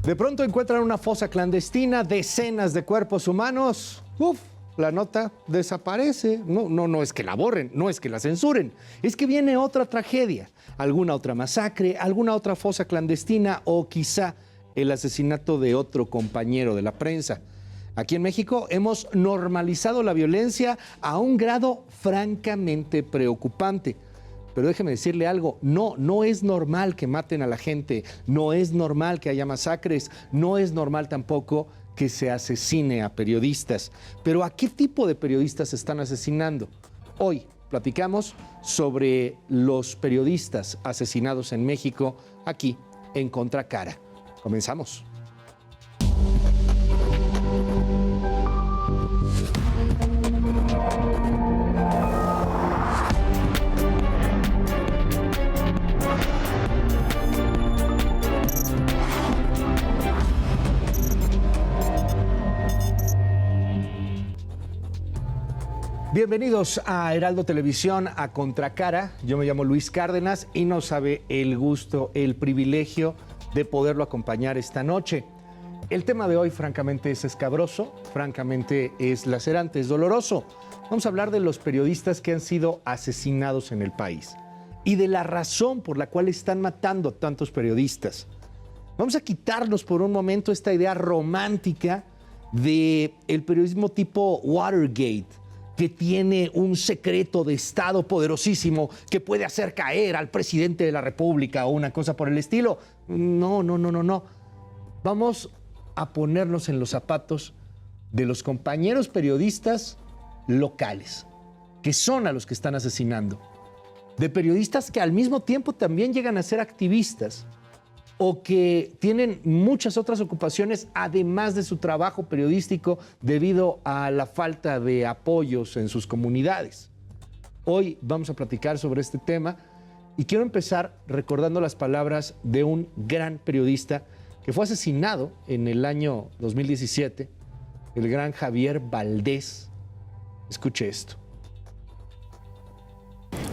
De pronto encuentran una fosa clandestina, decenas de cuerpos humanos. ¡Uf! La nota desaparece. No es que la borren, no es que la censuren. Es que viene otra tragedia, alguna otra masacre, alguna otra fosa clandestina o quizá el asesinato de otro compañero de la prensa. Aquí en México hemos normalizado la violencia a un grado francamente preocupante. Pero déjeme decirle algo, no es normal que maten a la gente, no es normal que haya masacres, no es normal tampoco que se asesine a periodistas. Pero ¿a qué tipo de periodistas se están asesinando? Hoy platicamos sobre los periodistas asesinados en México, aquí en Contracara. Comenzamos. Bienvenidos a Heraldo Televisión, a Contracara. Yo me llamo Luis Cárdenas y no sabe el gusto, el privilegio de poderlo acompañar esta noche. El tema de hoy francamente es escabroso, francamente es lacerante, es doloroso. Vamos a hablar de los periodistas que han sido asesinados en el país y de la razón por la cual están matando a tantos periodistas. Vamos a quitarnos por un momento esta idea romántica del periodismo tipo Watergate, que tiene un secreto de Estado poderosísimo que puede hacer caer al presidente de la República o una cosa por el estilo. No. Vamos a ponernos en los zapatos de los compañeros periodistas locales, que son a los que están asesinando, de periodistas que al mismo tiempo también llegan a ser activistas o que tienen muchas otras ocupaciones además de su trabajo periodístico debido a la falta de apoyos en sus comunidades. Hoy vamos a platicar sobre este tema y quiero empezar recordando las palabras de un gran periodista que fue asesinado en el año 2017, el gran Javier Valdés. Escuche esto.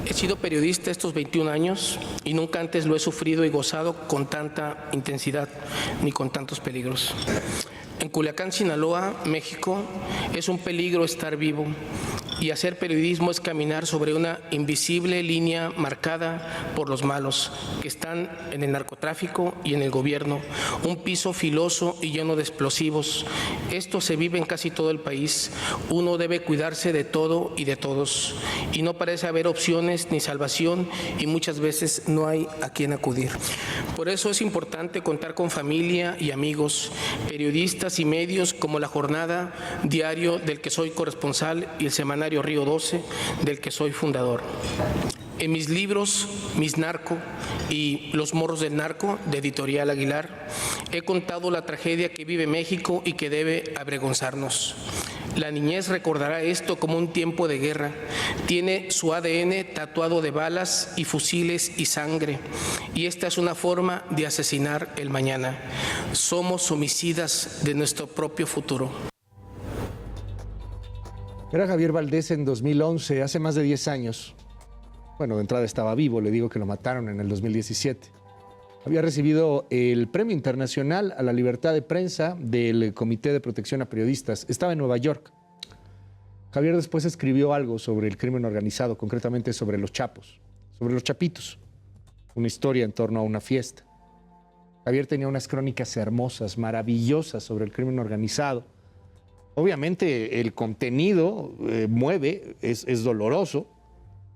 He sido periodista estos 21 años y nunca antes lo he sufrido y gozado con tanta intensidad ni con tantos peligros. En Culiacán, Sinaloa, México, es un peligro estar vivo y hacer periodismo es caminar sobre una invisible línea marcada por los malos que están en el narcotráfico y en el gobierno, un piso filoso y lleno de explosivos. Esto se vive en casi todo el país. Uno debe cuidarse de todo y de todos y no parece haber opciones ni salvación y muchas veces no hay a quién acudir. Por eso es importante contar con familia y amigos, periodistas y medios como La Jornada, diario del que soy corresponsal, y el semanario Río 12, del que soy fundador. En mis libros, Mis Narco y Los Morros del Narco, de Editorial Aguilar, he contado la tragedia que vive México y que debe avergonzarnos. La niñez recordará esto como un tiempo de guerra. Tiene su ADN tatuado de balas y fusiles y sangre. Y esta es una forma de asesinar el mañana. Somos homicidas de nuestro propio futuro. Era Javier Valdés en 2011, hace más de 10 años. Bueno, de entrada estaba vivo, le digo que lo mataron en el 2017. Había recibido el Premio Internacional a la Libertad de Prensa del Comité de Protección a Periodistas. Estaba en Nueva York. Javier después escribió algo sobre el crimen organizado, concretamente sobre los chapos, sobre los chapitos. Una historia en torno a una fiesta. Javier tenía unas crónicas hermosas, maravillosas sobre el crimen organizado. Obviamente el contenido mueve, es doloroso,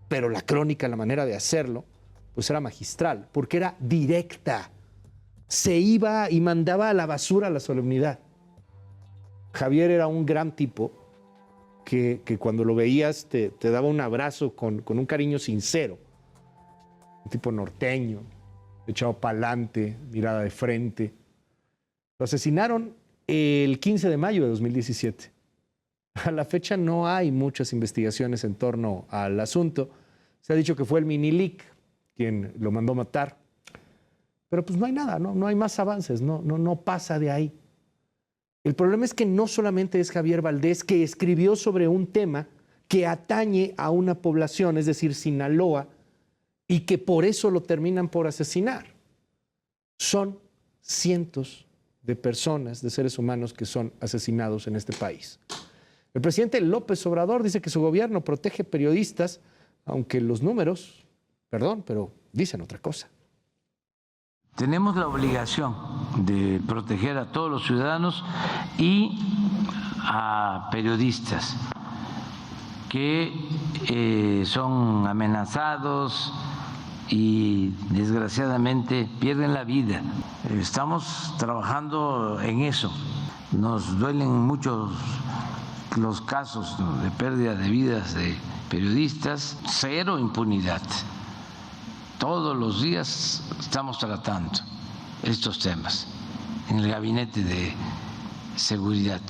pero la crónica, la manera de hacerlo, pues era magistral, porque era directa. Se iba y mandaba a la basura la solemnidad. Javier era un gran tipo que cuando lo veías te daba un abrazo con un cariño sincero. Un tipo norteño, echado pa'lante, mirada de frente. Lo asesinaron el 15 de mayo de 2017. A la fecha no hay muchas investigaciones en torno al asunto. Se ha dicho que fue el Minilic quien lo mandó matar. Pero pues no hay nada, no hay más avances, no pasa de ahí. El problema es que no solamente es Javier Valdés, que escribió sobre un tema que atañe a una población, es decir, Sinaloa, y que por eso lo terminan por asesinar. Son cientos de personas, de seres humanos que son asesinados en este país. El presidente López Obrador dice que su gobierno protege periodistas, aunque los números, perdón, pero dicen otra cosa. Tenemos la obligación de proteger a todos los ciudadanos y a periodistas que son amenazados y desgraciadamente pierden la vida. Estamos trabajando en eso. Nos duelen mucho los casos de pérdida de vidas de periodistas. Cero impunidad. Todos los días estamos tratando estos temas en el Gabinete de Seguridad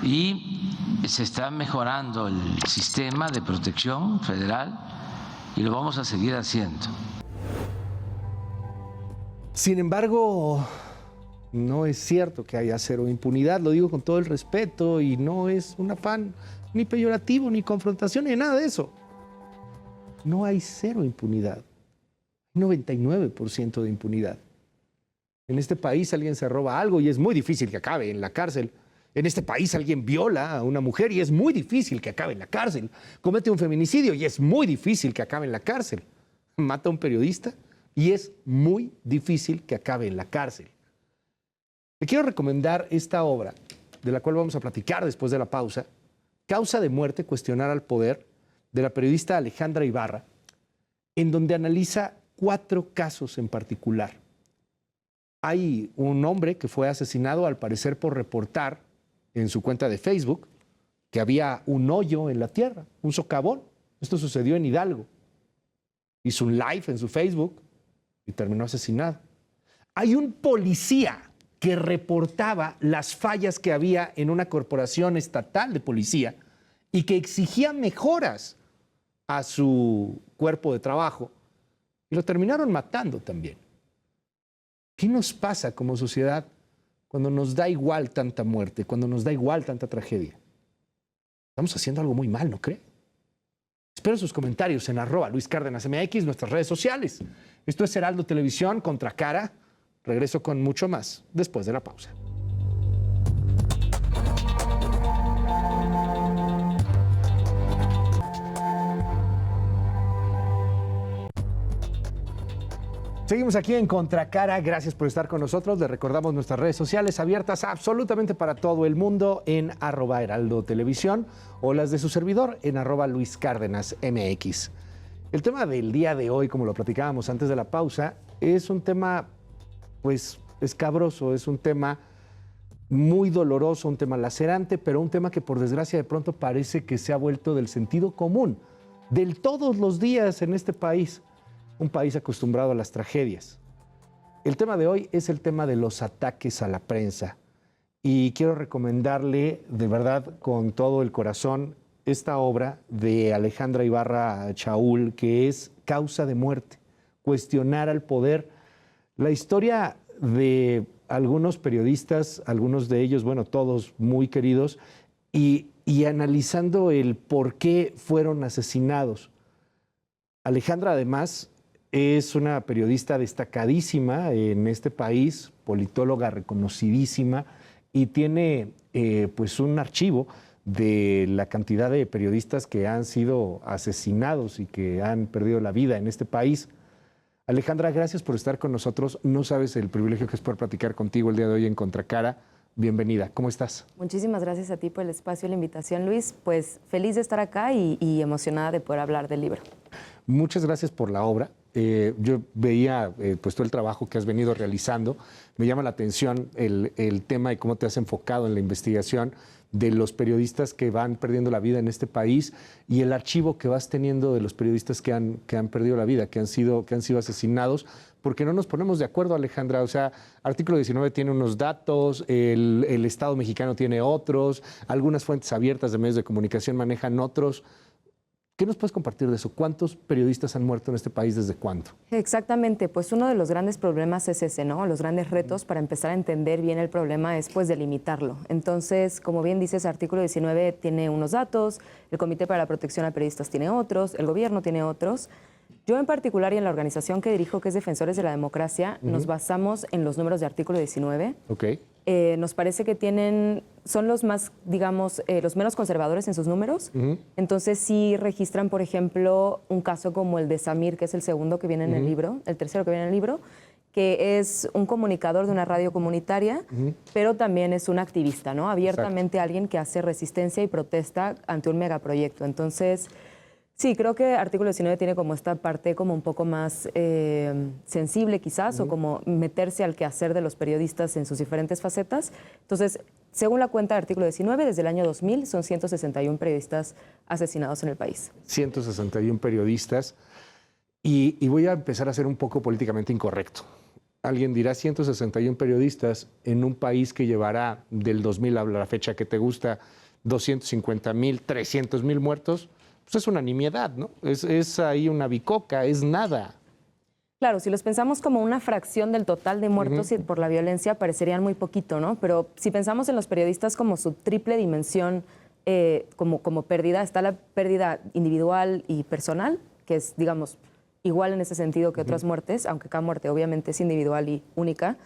y se está mejorando el sistema de protección federal y lo vamos a seguir haciendo. Sin embargo, no es cierto que haya cero impunidad, lo digo con todo el respeto y no es un afán ni peyorativo, ni confrontación, ni nada de eso. No hay cero impunidad, hay 99% de impunidad. En este país alguien se roba algo y es muy difícil que acabe en la cárcel. En este país alguien viola a una mujer y es muy difícil que acabe en la cárcel. Comete un feminicidio y es muy difícil que acabe en la cárcel. Mata a un periodista y es muy difícil que acabe en la cárcel. Le quiero recomendar esta obra, de la cual vamos a platicar después de la pausa, Causa de muerte, cuestionar al poder, de la periodista Alejandra Ibarra, en donde analiza 4 casos en particular. Hay un hombre que fue asesinado, al parecer por reportar en su cuenta de Facebook que había un hoyo en la tierra, un socavón. Esto sucedió en Hidalgo. Hizo un live en su Facebook y terminó asesinado. Hay un policía que reportaba las fallas que había en una corporación estatal de policía y que exigía mejoras a su cuerpo de trabajo y lo terminaron matando también. ¿Qué nos pasa como sociedad cuando nos da igual tanta muerte, cuando nos da igual tanta tragedia? Estamos haciendo algo muy mal, ¿no cree? Espero sus comentarios en @LuisCárdenasMX, nuestras redes sociales. Esto es Heraldo Televisión, Contracara. Regreso con mucho más después de la pausa. Seguimos aquí en Contracara, gracias por estar con nosotros. Les recordamos nuestras redes sociales abiertas absolutamente para todo el mundo en @Heraldo Televisión o las de su servidor en @LuisCárdenasMX. El tema del día de hoy, como lo platicábamos antes de la pausa, es un tema pues escabroso, es un tema muy doloroso, un tema lacerante, pero un tema que por desgracia de pronto parece que se ha vuelto del sentido común, del todos los días en este país. Un país acostumbrado a las tragedias. El tema de hoy es el tema de los ataques a la prensa. Y quiero recomendarle, de verdad, con todo el corazón, esta obra de Alejandra Ibarra Chaúl, que es Causa de muerte, cuestionar al poder. La historia de algunos periodistas, algunos de ellos, bueno, todos muy queridos, y analizando el por qué fueron asesinados. Alejandra, además, es una periodista destacadísima en este país, politóloga reconocidísima, y tiene pues un archivo de la cantidad de periodistas que han sido asesinados y que han perdido la vida en este país. Alejandra, gracias por estar con nosotros. No sabes el privilegio que es poder platicar contigo el día de hoy en Contracara. Bienvenida, ¿cómo estás? Muchísimas gracias a ti por el espacio y la invitación, Luis. Pues feliz de estar acá y emocionada de poder hablar del libro. Muchas gracias por la obra. Yo veía pues todo el trabajo que has venido realizando. Me llama la atención el tema y cómo te has enfocado en la investigación de los periodistas que van perdiendo la vida en este país y el archivo que vas teniendo de los periodistas que han perdido la vida, que han sido asesinados, porque no nos ponemos de acuerdo, Alejandra. O sea, artículo 19 tiene unos datos, el Estado mexicano tiene otros, algunas fuentes abiertas de medios de comunicación manejan otros. ¿Qué nos puedes compartir de eso? ¿Cuántos periodistas han muerto en este país? ¿Desde cuándo? Exactamente, pues uno de los grandes problemas es ese, ¿no? Los grandes retos para empezar a entender bien el problema es pues delimitarlo. Entonces, como bien dices, artículo 19 tiene unos datos, el Comité para la Protección a Periodistas tiene otros, el gobierno tiene otros. Yo en particular y en la organización que dirijo, que es Defensores de la Democracia, nos basamos en los números de artículo 19. Ok. Nos parece que son los más, digamos, los menos conservadores en sus números. Entonces sí registran, por ejemplo, un caso como el de Samir, que es el segundo que viene en el libro, el tercero que viene en el libro, que es un comunicador de una radio comunitaria, pero también es un activista, ¿no? Abiertamente alguien que hace resistencia y protesta ante un megaproyecto. Entonces, sí, creo que artículo 19 tiene como esta parte como un poco más sensible quizás, o como meterse al quehacer de los periodistas en sus diferentes facetas. Entonces, según la cuenta de artículo 19, desde el año 2000 son 161 periodistas asesinados en el país. 161 periodistas. Y voy a empezar a ser un poco políticamente incorrecto. Alguien dirá 161 periodistas en un país que llevará del 2000 a la fecha que te gusta 250,000, 300,000 muertos. Pues es una nimiedad, ¿no? Es ahí una bicoca, es nada. Claro, si los pensamos como una fracción del total de muertos por la violencia, parecerían muy poquito, ¿no? Pero si pensamos en los periodistas como su triple dimensión, como pérdida, está la pérdida individual y personal, que es, digamos, igual en ese sentido que otras muertes, aunque cada muerte obviamente es individual y única.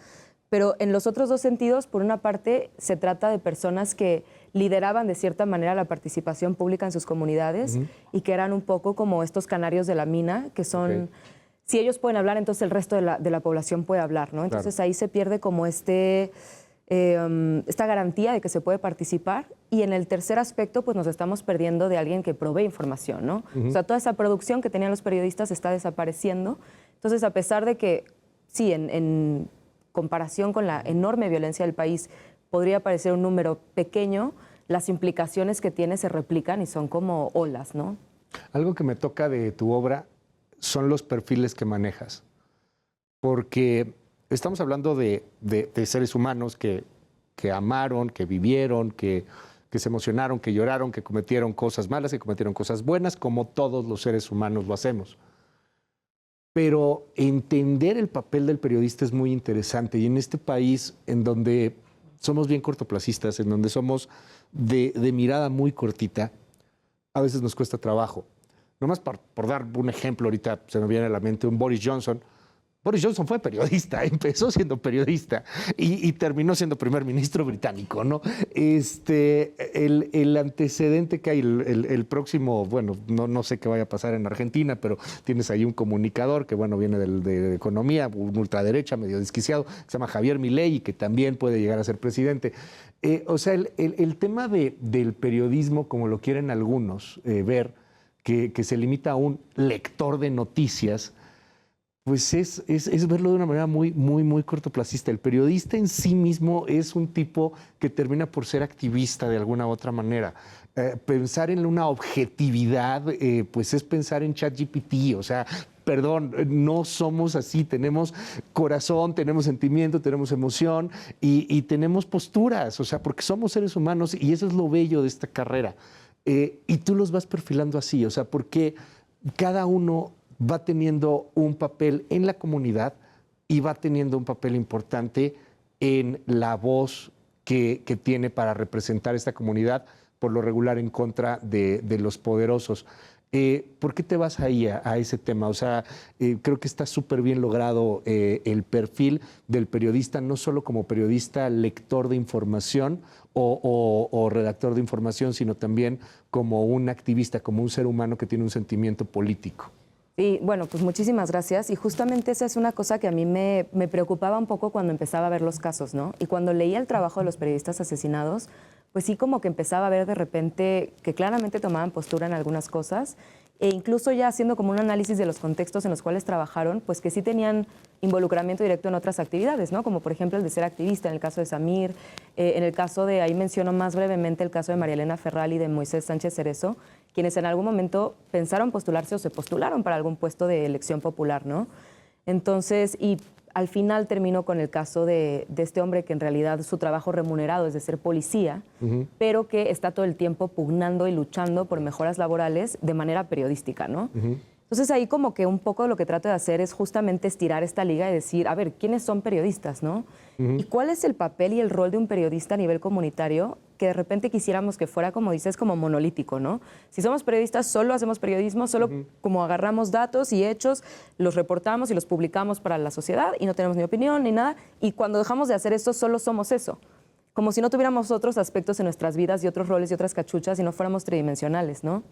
Pero en los otros dos sentidos, por una parte, se trata de personas que lideraban de cierta manera la participación pública en sus comunidades y que eran un poco como estos canarios de la mina, que son, si ellos pueden hablar, entonces el resto de la población puede hablar, ¿no? Entonces ahí se pierde como esta garantía de que se puede participar. Y en el tercer aspecto, pues nos estamos perdiendo de alguien que provee información, ¿no? O sea, toda esa producción que tenían los periodistas está desapareciendo. Entonces, a pesar de que, sí, en comparación con la enorme violencia del país, podría parecer un número pequeño, las implicaciones que tiene se replican y son como olas, ¿no? Algo que me toca de tu obra son los perfiles que manejas, porque estamos hablando de seres humanos que amaron, que vivieron, que se emocionaron, que lloraron, que cometieron cosas malas, que cometieron cosas buenas, como todos los seres humanos lo hacemos. Pero entender el papel del periodista es muy interesante, y en este país en donde somos bien cortoplacistas, en donde somos de mirada muy cortita, a veces nos cuesta trabajo. Nomás por dar un ejemplo, ahorita se me viene a la mente un Boris Johnson. Boris Johnson fue periodista, empezó siendo periodista y terminó siendo primer ministro británico, ¿no? El antecedente que hay, el próximo, bueno, no sé qué vaya a pasar en Argentina, pero tienes ahí un comunicador que, bueno, viene de economía, un ultraderecha, medio desquiciado, que se llama Javier Milei y que también puede llegar a ser presidente. O sea, el tema del periodismo, como lo quieren algunos ver, que se limita a un lector de noticias, pues es verlo de una manera muy cortoplacista. El periodista en sí mismo es un tipo que termina por ser activista de alguna u otra manera. Pensar en una objetividad, pues es pensar en ChatGPT, o sea, perdón, no somos así, tenemos corazón, tenemos sentimiento, tenemos emoción y tenemos posturas, o sea, porque somos seres humanos y eso es lo bello de esta carrera. Y tú los vas perfilando así, o sea, porque cada uno va teniendo un papel en la comunidad y va teniendo un papel importante en la voz que tiene para representar esta comunidad, por lo regular en contra de los poderosos. ¿Por qué te vas ahí a ese tema? O sea, creo que está súper bien logrado el perfil del periodista, no solo como periodista lector de información o redactor de información, sino también como un activista, como un ser humano que tiene un sentimiento político. Sí, bueno, pues muchísimas gracias. Y justamente esa es una cosa que a mí me preocupaba un poco cuando empezaba a ver los casos, ¿no? Y cuando leía el trabajo de los periodistas asesinados, pues sí como que empezaba a ver de repente que claramente tomaban postura en algunas cosas e incluso ya haciendo como un análisis de los contextos en los cuales trabajaron, pues que sí tenían involucramiento directo en otras actividades, ¿no? Como por ejemplo el de ser activista, en el caso de Samir, en el caso de, ahí menciono más brevemente el caso de María Elena Ferral y de Moisés Sánchez Cerezo, quienes en algún momento pensaron postularse o se postularon para algún puesto de elección popular, ¿no? Entonces, y al final terminó con el caso de este hombre que en realidad su trabajo remunerado es de ser policía, pero que está todo el tiempo pugnando y luchando por mejoras laborales de manera periodística, ¿no? Entonces ahí como que un poco lo que trato de hacer es justamente estirar esta liga y decir, a ver, ¿quiénes son periodistas, no? ¿Y cuál es el papel y el rol de un periodista a nivel comunitario que de repente quisiéramos que fuera, como dices, como monolítico, ¿no? Si somos periodistas, solo hacemos periodismo, solo como agarramos datos y hechos, los reportamos y los publicamos para la sociedad y no tenemos ni opinión ni nada. Y cuando dejamos de hacer esto, solo somos eso. Como si no tuviéramos otros aspectos en nuestras vidas y otros roles y otras cachuchas y no fuéramos tridimensionales, ¿no?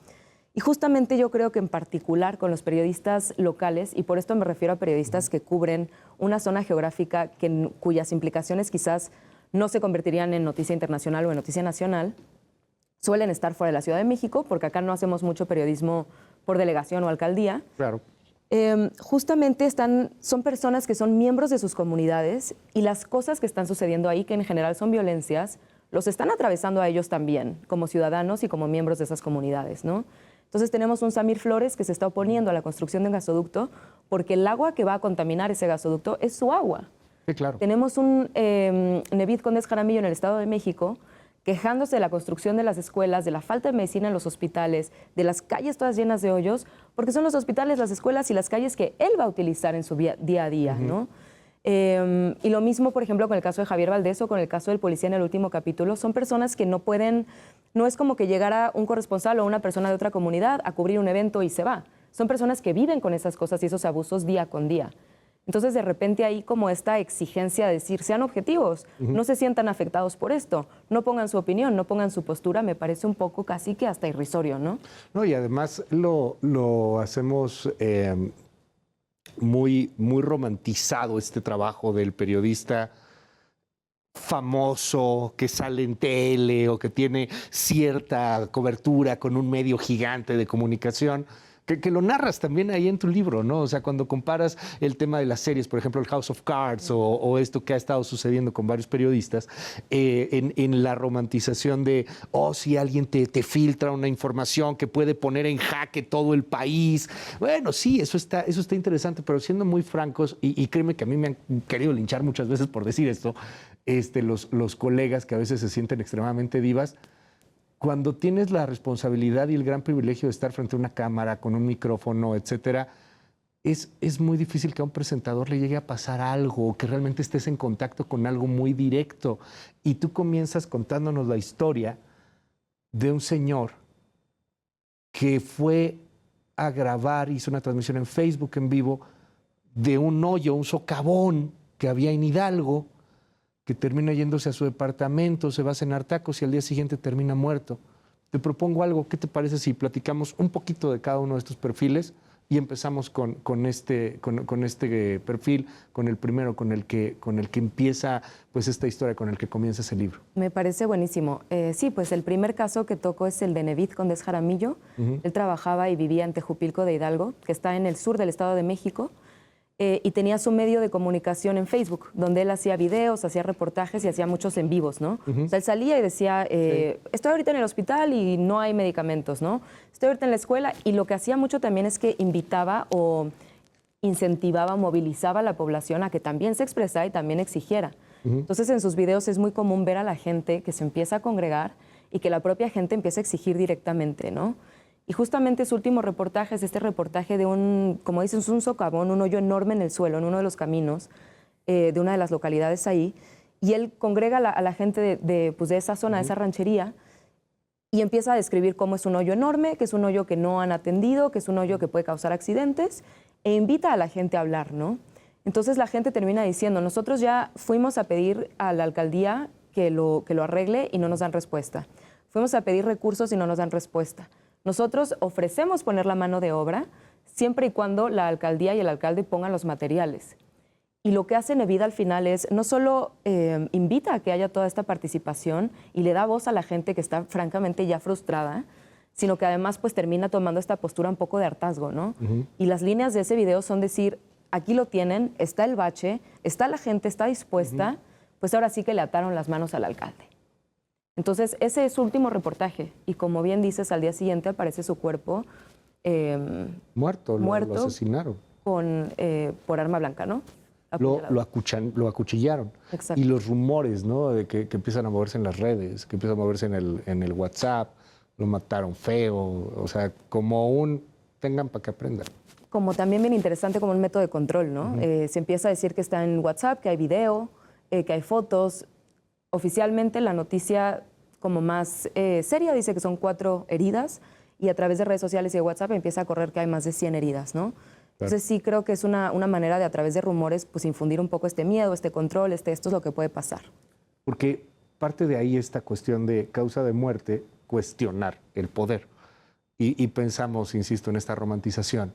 Y justamente yo creo que en particular con los periodistas locales, y por esto me refiero a periodistas que cubren una zona geográfica cuyas implicaciones quizás no se convertirían en noticia internacional o en noticia nacional, suelen estar fuera de la Ciudad de México, porque acá no hacemos mucho periodismo por delegación o alcaldía. Claro. Justamente son personas que son miembros de sus comunidades y las cosas que están sucediendo ahí, que en general son violencias, los están atravesando a ellos también, como ciudadanos y como miembros de esas comunidades, ¿no? Entonces tenemos un Samir Flores que se está oponiendo a la construcción de un gasoducto porque el agua que va a contaminar ese gasoducto es su agua. Sí, claro. Tenemos un Nevid Condes Jaramillo en el Estado de México quejándose de la construcción de las escuelas, de la falta de medicina en los hospitales, de las calles todas llenas de hoyos, porque son los hospitales, las escuelas y las calles que él va a utilizar en su día a día, ¿no? Y lo mismo, por ejemplo, con el caso de Javier Valdés o con el caso del policía en el último capítulo, son personas que no pueden, no es como que llegara un corresponsal o una persona de otra comunidad a cubrir un evento y se va. Son personas que viven con esas cosas y esos abusos día con día. Entonces, de repente hay como esta exigencia de decir, sean objetivos, no se sientan afectados por esto, no pongan su opinión, no pongan su postura, me parece un poco casi que hasta irrisorio, ¿no? No, y además lo hacemos muy romantizado este trabajo del periodista famoso que sale en tele o que tiene cierta cobertura con un medio gigante de comunicación. Que lo narras también ahí en tu libro, ¿no? O sea, cuando comparas el tema de las series, por ejemplo, el House of Cards o esto que ha estado sucediendo con varios periodistas, en la romantización de, si alguien te filtra una información que puede poner en jaque todo el país. Bueno, sí, eso está interesante, pero siendo muy francos, y créeme que a mí me han querido linchar muchas veces por decir esto, los colegas que a veces se sienten extremadamente divas, cuando tienes la responsabilidad y el gran privilegio de estar frente a una cámara, con un micrófono, etcétera, es muy difícil que a un presentador le llegue a pasar algo, que realmente estés en contacto con algo muy directo. Y tú comienzas contándonos la historia de un señor que fue a grabar, hizo una transmisión en Facebook en vivo, de un hoyo, un socavón que había en Hidalgo, que termina yéndose a su departamento, se va a cenar tacos y al día siguiente termina muerto. Te propongo algo, ¿qué te parece si platicamos un poquito de cada uno de estos perfiles y empezamos con este perfil, con el primero, con el que empieza pues esta historia, con el que comienza ese libro? Me parece buenísimo. Sí, pues el primer caso que toco es el de Nevid Condes Jaramillo. Él trabajaba y vivía en Tejupilco de Hidalgo, que está en el sur del Estado de México. Y tenía su medio de comunicación en Facebook, donde él hacía videos, hacía reportajes y hacía muchos en vivos, ¿no? O sea, él salía y decía, estoy ahorita en el hospital y no hay medicamentos, ¿no? Estoy ahorita en la escuela. Y lo que hacía mucho también es que invitaba o incentivaba, movilizaba a la población a que también se expresara y también exigiera. Entonces, en sus videos es muy común ver a la gente que se empieza a congregar y que la propia gente empieza a exigir directamente, ¿no? Y justamente su último reportaje es este reportaje de como dices, un socavón, un hoyo enorme en el suelo, en uno de los caminos de una de las localidades ahí. Y él congrega a la gente de esa zona, de esa ranchería, y empieza a describir cómo es un hoyo enorme, que es un hoyo que no han atendido, que es un hoyo que puede causar accidentes, e invita a la gente a hablar, ¿no? Entonces la gente termina diciendo, nosotros ya fuimos a pedir a la alcaldía que lo arregle y no nos dan respuesta. Fuimos a pedir recursos y no nos dan respuesta. Nosotros ofrecemos poner la mano de obra siempre y cuando la alcaldía y el alcalde pongan los materiales. Y lo que hace Nevid al final es no solo invita a que haya toda esta participación y le da voz a la gente que está francamente ya frustrada, sino que además pues termina tomando esta postura un poco de hartazgo, ¿no? Y las líneas de ese video son decir, aquí lo tienen, está el bache, está la gente, está dispuesta, pues ahora sí que le ataron las manos al alcalde. Entonces, ese es su último reportaje. Y como bien dices, al día siguiente aparece su cuerpo muerto, lo asesinaron. Por arma blanca, ¿no? Lo acuchillaron. Exacto. Y los rumores, ¿no? De que empiezan a moverse en las redes, que empiezan a moverse en el WhatsApp, lo mataron feo, o sea, como tengan para que aprendan. Como también bien interesante como un método de control, ¿no? Se empieza a decir que está en WhatsApp, que hay video, que hay fotos. Oficialmente la noticia como más seria, dice que son 4 heridas y a través de redes sociales y de WhatsApp empieza a correr que hay más de 100 heridas, ¿no? Entonces sí creo que es una manera de a través de rumores pues infundir un poco este miedo, este control, esto es lo que puede pasar. Porque parte de ahí esta cuestión de causa de muerte, cuestionar el poder. Y pensamos, insisto, en esta romantización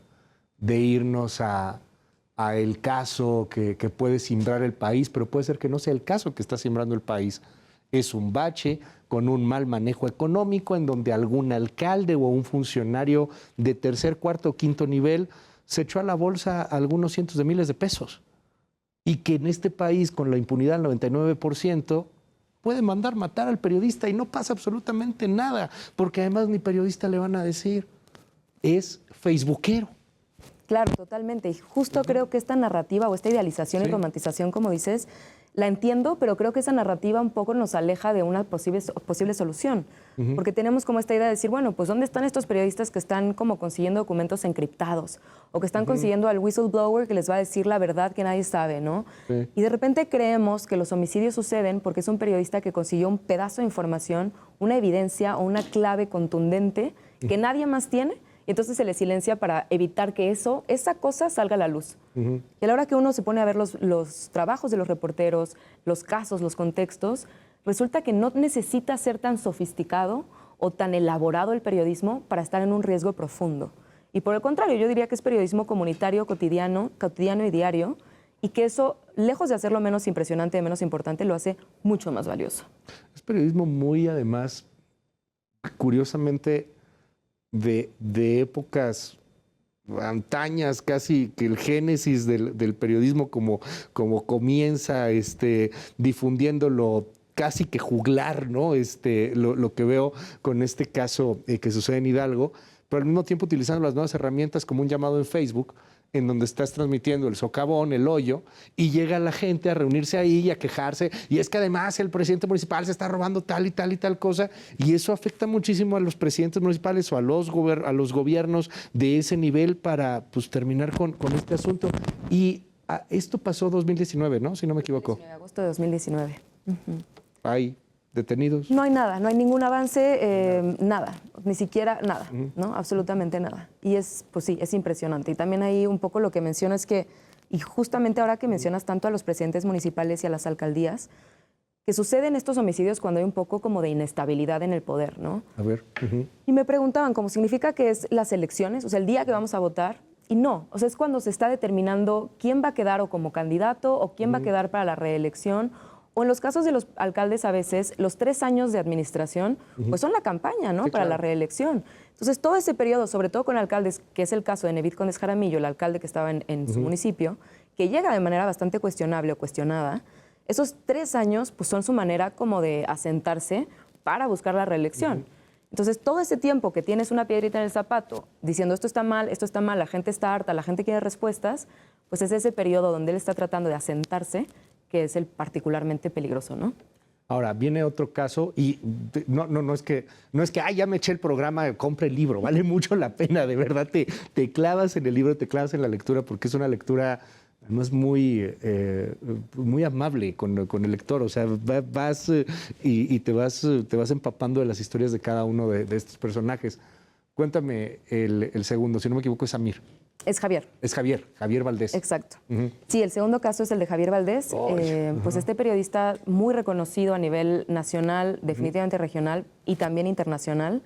de irnos a el caso que puede simbrar el país, pero puede ser que no sea el caso que está simbrando el país. Es un bache con un mal manejo económico en donde algún alcalde o un funcionario de tercer, cuarto o quinto nivel se echó a la bolsa algunos cientos de miles de pesos. Y que en este país, con la impunidad del 99%, puede mandar matar al periodista y no pasa absolutamente nada, porque además ni periodista le van a decir, es facebookero. Claro, totalmente. Y justo creo que esta narrativa o esta idealización y romantización, como dices, la entiendo, pero creo que esa narrativa un poco nos aleja de una posible solución. Porque tenemos como esta idea de decir, bueno, pues ¿dónde están estos periodistas que están como consiguiendo documentos encriptados? O que están consiguiendo al whistleblower que les va a decir la verdad que nadie sabe, ¿no? Y de repente creemos que los homicidios suceden porque es un periodista que consiguió un pedazo de información, una evidencia o una clave contundente que nadie más tiene. Y entonces se le silencia para evitar que esa cosa salga a la luz. Y a la hora que uno se pone a ver los trabajos de los reporteros, los casos, los contextos, resulta que no necesita ser tan sofisticado o tan elaborado el periodismo para estar en un riesgo profundo. Y por el contrario, yo diría que es periodismo comunitario, cotidiano y diario, y que eso, lejos de hacerlo menos impresionante, menos importante, lo hace mucho más valioso. Es periodismo muy, además, curiosamente, de épocas antañas, casi que el génesis del periodismo como comienza difundiéndolo casi que juglar, ¿no? Lo que veo con este caso que sucede en Hidalgo, pero al mismo tiempo utilizando las nuevas herramientas como un llamado en Facebook, en donde estás transmitiendo el socavón, el hoyo, y llega la gente a reunirse ahí y a quejarse, y es que además el presidente municipal se está robando tal y tal y tal cosa, y eso afecta muchísimo a los presidentes municipales o a los gobiernos de ese nivel para pues, terminar con este asunto. Y esto pasó 2019, ¿no? Si no me equivoco. 19 de agosto de 2019. ¿Hay detenidos? No hay nada, no hay ningún avance, nada, ni siquiera nada, ¿no? Absolutamente nada. Y pues sí, es impresionante. Y también ahí un poco lo que menciono es que, y justamente ahora que mencionas tanto a los presidentes municipales y a las alcaldías, que suceden estos homicidios cuando hay un poco como de inestabilidad en el poder, ¿no? A ver. Y me preguntaban, ¿cómo significa que es las elecciones? O sea, el día que vamos a votar. Y no, o sea, es cuando se está determinando quién va a quedar o como candidato o quién va a quedar para la reelección. O en los casos de los alcaldes a veces, los 3 años de administración, pues son la campaña, ¿no? Sí, para claro. la reelección. Entonces, todo ese periodo, sobre todo con alcaldes, que es el caso de Nevid Condes Jaramillo, el alcalde que estaba en su municipio, que llega de manera bastante cuestionable o cuestionada, esos 3 años pues son su manera como de asentarse para buscar la reelección. Entonces, todo ese tiempo que tienes una piedrita en el zapato, diciendo esto está mal, la gente está harta, la gente quiere respuestas, pues es ese periodo donde él está tratando de asentarse, que es el particularmente peligroso, ¿no? Ahora, viene otro caso y no es que, ya me eché el programa, compre el libro, vale mucho la pena, de verdad, te clavas en el libro, te clavas en la lectura, porque es una lectura, además, muy amable con el lector, o sea, vas y te vas empapando de las historias de cada uno de estos personajes. Cuéntame el segundo, si no me equivoco, es Amir. Es Javier. Es Javier Valdés. Exacto. Sí, el segundo caso es el de Javier Valdés, pues este periodista muy reconocido a nivel nacional, definitivamente regional y también internacional.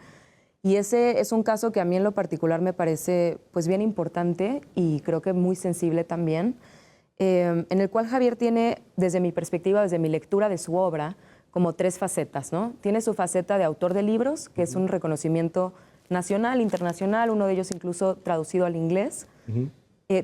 Y ese es un caso que a mí en lo particular me parece pues bien importante y creo que muy sensible también, en el cual Javier tiene, desde mi perspectiva, desde mi lectura de su obra, como 3 facetas, ¿no? Tiene su faceta de autor de libros, que es un reconocimiento nacional, internacional, uno de ellos incluso traducido al inglés.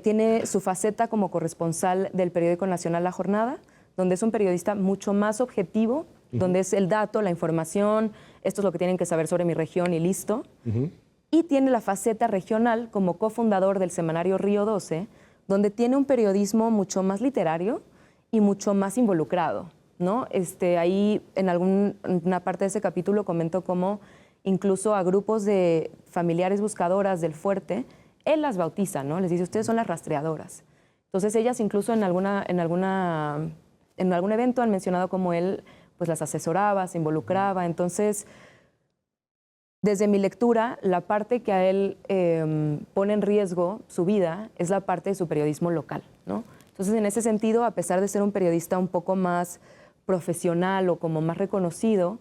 Tiene su faceta como corresponsal del periódico nacional La Jornada, donde es un periodista mucho más objetivo, donde es el dato, la información, esto es lo que tienen que saber sobre mi región y listo. Y tiene la faceta regional como cofundador del semanario Río 12, donde tiene un periodismo mucho más literario y mucho más involucrado, ¿no? Ahí en una parte de ese capítulo comento cómo incluso a grupos de familiares buscadoras del fuerte, él las bautiza, ¿no? Les dice, ustedes son las rastreadoras. Entonces ellas incluso en algún evento han mencionado cómo él pues las asesoraba, se involucraba. Entonces, desde mi lectura, la parte que a él pone en riesgo su vida es la parte de su periodismo local, ¿no? Entonces, en ese sentido, a pesar de ser un periodista un poco más profesional o como más reconocido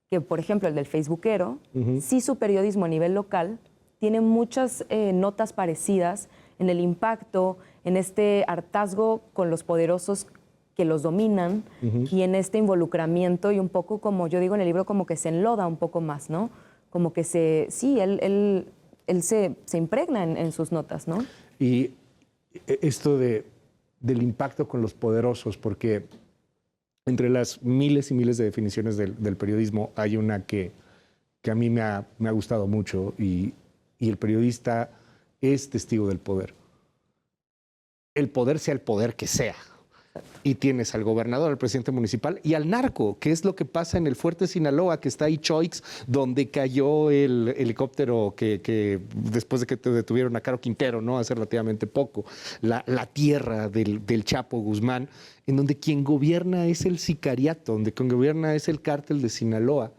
que, por ejemplo, el del Facebookero, sí su periodismo a nivel local tiene muchas notas parecidas en el impacto, en este hartazgo con los poderosos que los dominan y en este involucramiento y un poco, como yo digo en el libro, como que se enloda un poco más, ¿no? Como que él se impregna en sus notas, ¿no? Y esto del impacto con los poderosos, porque entre las miles y miles de definiciones del periodismo hay una que a mí me ha gustado mucho y el periodista es testigo del poder. El poder sea el poder que sea. Y tienes al gobernador, al presidente municipal y al narco, que es lo que pasa en el Fuerte Sinaloa, que está ahí Choix, donde cayó el helicóptero que después de que detuvieron a Caro Quintero, ¿no? Hace relativamente poco, la tierra del Chapo Guzmán, en donde quien gobierna es el sicariato, donde quien gobierna es el cártel de Sinaloa.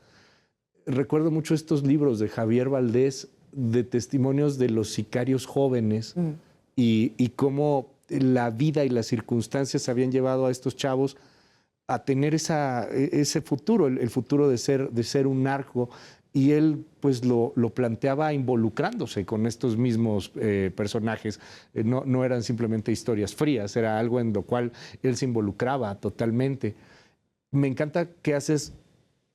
Recuerdo mucho estos libros de Javier Valdés, de testimonios de los sicarios jóvenes y cómo la vida y las circunstancias habían llevado a estos chavos a tener ese futuro, el futuro de ser un narco. Y él pues lo planteaba involucrándose con estos mismos personajes. No eran simplemente historias frías, era algo en lo cual él se involucraba totalmente. Me encanta que haces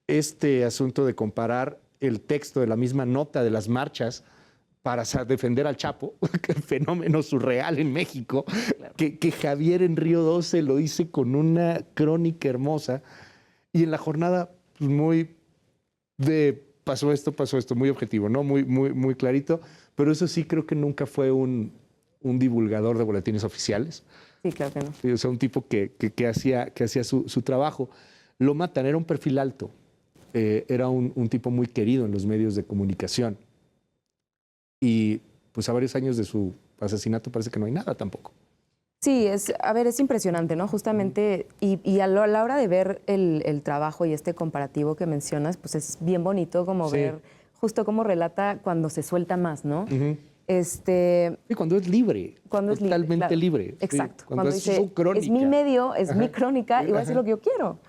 este asunto de comparar el texto de la misma nota de las marchas para defender al Chapo, fenómeno surreal en México, claro. que Javier en Río 12 lo dice con una crónica hermosa, y en la jornada pues, muy de pasó esto, muy objetivo, ¿no? Muy clarito, pero eso sí creo que nunca fue un divulgador de boletines oficiales. Sí, claro que no. O sea, un tipo que hacía su trabajo. Lo matan, era un perfil alto, era un tipo muy querido en los medios de comunicación. Y pues a varios años de su asesinato parece que no hay nada tampoco. Sí, es impresionante, ¿no? Justamente, y a la hora de ver el trabajo y este comparativo que mencionas, pues es bien bonito como ver justo cómo relata cuando se suelta más, ¿no? Y cuando es libre, totalmente libre. Exacto. Sí, cuando es su crónica. Es mi medio, es mi crónica y voy a decir lo que yo quiero.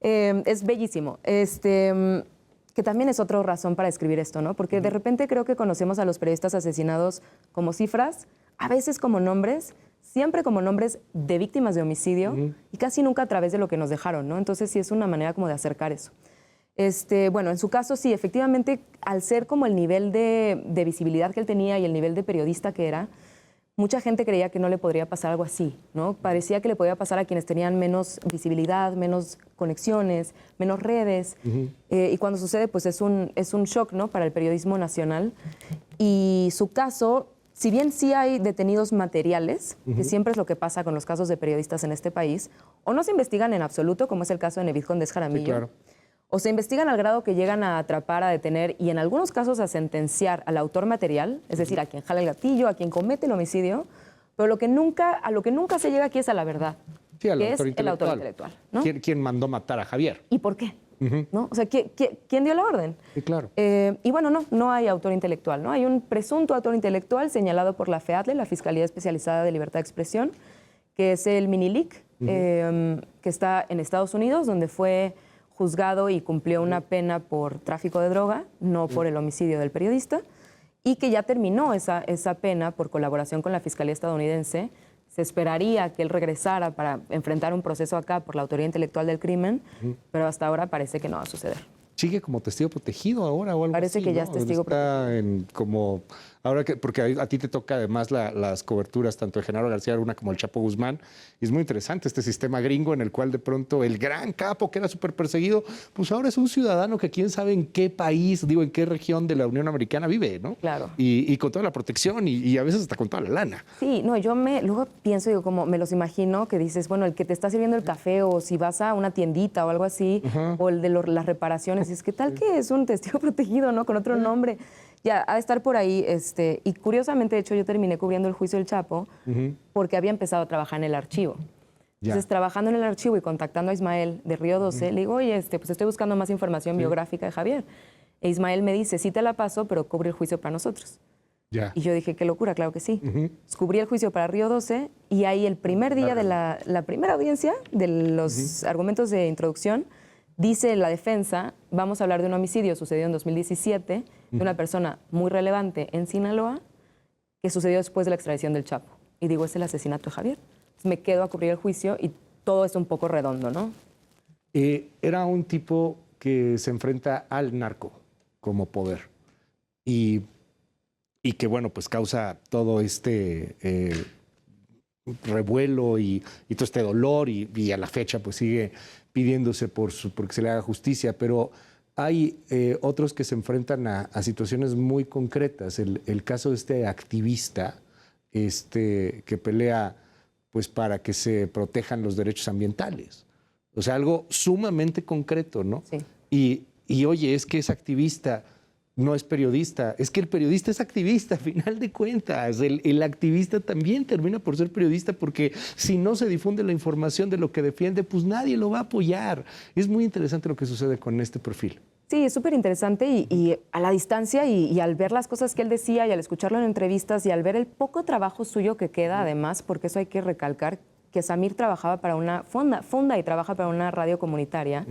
Es bellísimo. Que también es otra razón para escribir esto, ¿no? Porque de repente creo que conocemos a los periodistas asesinados como cifras, a veces como nombres, siempre como nombres de víctimas de homicidio y casi nunca a través de lo que nos dejaron, ¿no? Entonces sí es una manera como de acercar eso. Bueno, en su caso sí, efectivamente, al ser como el nivel de visibilidad que él tenía y el nivel de periodista que era, mucha gente creía que no le podría pasar algo así, ¿no? Parecía que le podía pasar a quienes tenían menos visibilidad, menos conexiones, menos redes. Y cuando sucede, pues es un shock, ¿no? Para el periodismo nacional. Y su caso, si bien sí hay detenidos materiales, que siempre es lo que pasa con los casos de periodistas en este país, o no se investigan en absoluto, como es el caso de Nevid Condés Jaramillo, sí, claro. O se investigan al grado que llegan a atrapar, a detener y en algunos casos a sentenciar al autor material, es decir, a quien jala el gatillo, a quien comete el homicidio, pero a lo que nunca se llega aquí es a la verdad, sí, que es el autor intelectual, ¿no? ¿Quién mandó matar a Javier? ¿Y por qué? ¿No? O sea, ¿quién dio la orden? Sí, claro. Y bueno, no hay autor intelectual, ¿no? Hay un presunto autor intelectual señalado por la FEADLE, la Fiscalía Especializada de Libertad de Expresión, que es el Minilic, que está en Estados Unidos, donde fue juzgado y cumplió una pena por tráfico de droga, no por el homicidio del periodista, y que ya terminó esa pena por colaboración con la Fiscalía estadounidense. Se esperaría que él regresara para enfrentar un proceso acá por la autoría intelectual del crimen, pero hasta ahora parece que no va a suceder. ¿Sigue como testigo protegido ahora o algo Parece así? que ya ¿no? es testigo protegido. Ahora porque a ti te toca además las coberturas tanto de Genaro García Luna como el Chapo Guzmán. Y es muy interesante este sistema gringo en el cual de pronto el gran capo que era súper perseguido, pues ahora es un ciudadano que quién sabe en qué país, en qué región de la Unión Americana vive, ¿no? Claro. Y con toda la protección y a veces hasta con toda la lana. Sí, no, luego pienso, digo, como me los imagino que dices, bueno, el que te está sirviendo el café o si vas a una tiendita o algo así, o el de las reparaciones, es que tal que es un testigo protegido, ¿no? Con otro nombre. Ya, ha de estar por ahí. Y curiosamente, de hecho, yo terminé cubriendo el juicio del Chapo porque había empezado a trabajar en el archivo. Entonces, trabajando en el archivo y contactando a Ismael de Río 12, le digo, oye, pues estoy buscando más información biográfica de Javier. E Ismael me dice, sí te la paso, pero cubre el juicio para nosotros. Ya. Y yo dije, qué locura, claro que sí. Cubrí el juicio para Río 12 y ahí el primer día de la primera audiencia de los argumentos de introducción, dice la defensa, vamos a hablar de un homicidio sucedido en 2017 de una persona muy relevante en Sinaloa que sucedió después de la extradición del Chapo. Y digo, es el asesinato de Javier. Me quedo a cubrir el juicio y todo es un poco redondo, ¿no? Era un tipo que se enfrenta al narco como poder y que, bueno, pues causa todo este revuelo y todo este dolor y a la fecha pues sigue pidiéndose porque se le haga justicia, pero hay otros que se enfrentan a situaciones muy concretas. El caso de este activista que pelea pues para que se protejan los derechos ambientales. O sea, algo sumamente concreto, ¿no? Sí. Y oye, es que es activista, no es periodista. Es que el periodista es activista, a final de cuentas. El activista también termina por ser periodista porque si no se difunde la información de lo que defiende, pues nadie lo va a apoyar. Es muy interesante lo que sucede con este perfil. Sí, es súper interesante y a la distancia y al ver las cosas que él decía y al escucharlo en entrevistas y al ver el poco trabajo suyo que queda además, porque eso hay que recalcar, que Samir trabajaba para una funda y trabaja para una radio comunitaria,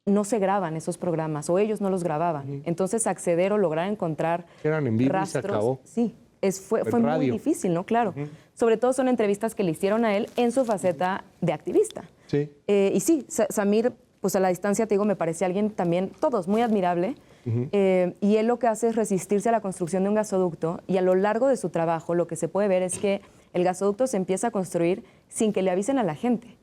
no se graban esos programas o ellos no los grababan. Entonces acceder o lograr encontrar Eran en vivo rastros, y se acabó. Sí, fue muy difícil, ¿no? Claro. Sobre todo son entrevistas que le hicieron a él en su faceta de activista. Sí. Y sí, Samir, pues a la distancia, te digo, me parece alguien también, todos, muy admirable. Y él lo que hace es resistirse a la construcción de un gasoducto y a lo largo de su trabajo lo que se puede ver es que el gasoducto se empieza a construir sin que le avisen a la gente.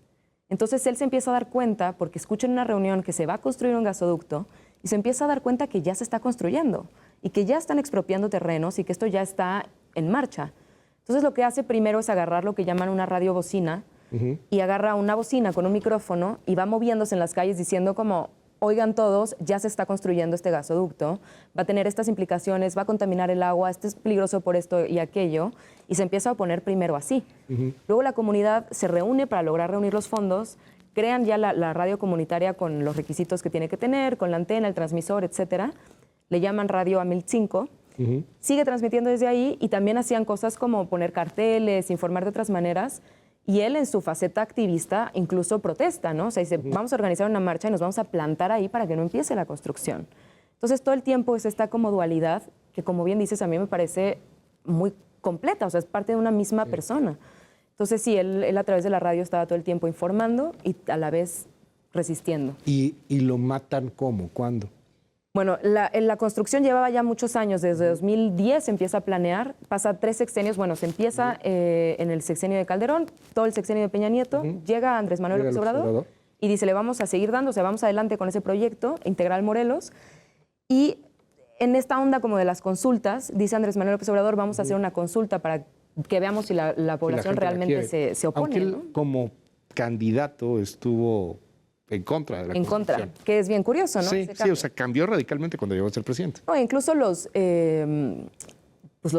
Entonces él se empieza a dar cuenta, porque escucha en una reunión que se va a construir un gasoducto y se empieza a dar cuenta que ya se está construyendo y que ya están expropiando terrenos y que esto ya está en marcha. Entonces lo que hace primero es agarrar lo que llaman una radiobocina y agarra una bocina con un micrófono y va moviéndose en las calles diciendo como, oigan todos, ya se está construyendo este gasoducto, va a tener estas implicaciones, va a contaminar el agua, este es peligroso por esto y aquello, y se empieza a oponer primero así. Luego la comunidad se reúne para lograr reunir los fondos, crean ya la radio comunitaria con los requisitos que tiene que tener, con la antena, el transmisor, etcétera. Le llaman Radio a 1005. Sigue transmitiendo desde ahí y también hacían cosas como poner carteles, informar de otras maneras. Y él en su faceta activista incluso protesta, ¿no? O sea, dice, vamos a organizar una marcha y nos vamos a plantar ahí para que no empiece la construcción. Entonces todo el tiempo es esta como dualidad que, como bien dices, a mí me parece muy completa, o sea, es parte de una misma persona. Entonces sí, él a través de la radio estaba todo el tiempo informando y a la vez resistiendo. ¿Y lo matan cómo? ¿Cuándo? Bueno, la construcción llevaba ya muchos años, desde 2010 se empieza a planear, pasa 3 sexenios, bueno, se empieza en el sexenio de Calderón, todo el sexenio de Peña Nieto, llega Andrés Manuel López Obrador y dice, le vamos a seguir dando, o sea, vamos adelante con ese proyecto, Integral Morelos, y en esta onda como de las consultas, dice Andrés Manuel López Obrador, vamos a hacer una consulta para que veamos si la población realmente se opone. Aunque él, ¿no? como candidato estuvo en contra de la Constitución. En contra, que es bien curioso, ¿no? Sí, sí, o sea, cambió radicalmente cuando llegó a ser presidente. No, incluso los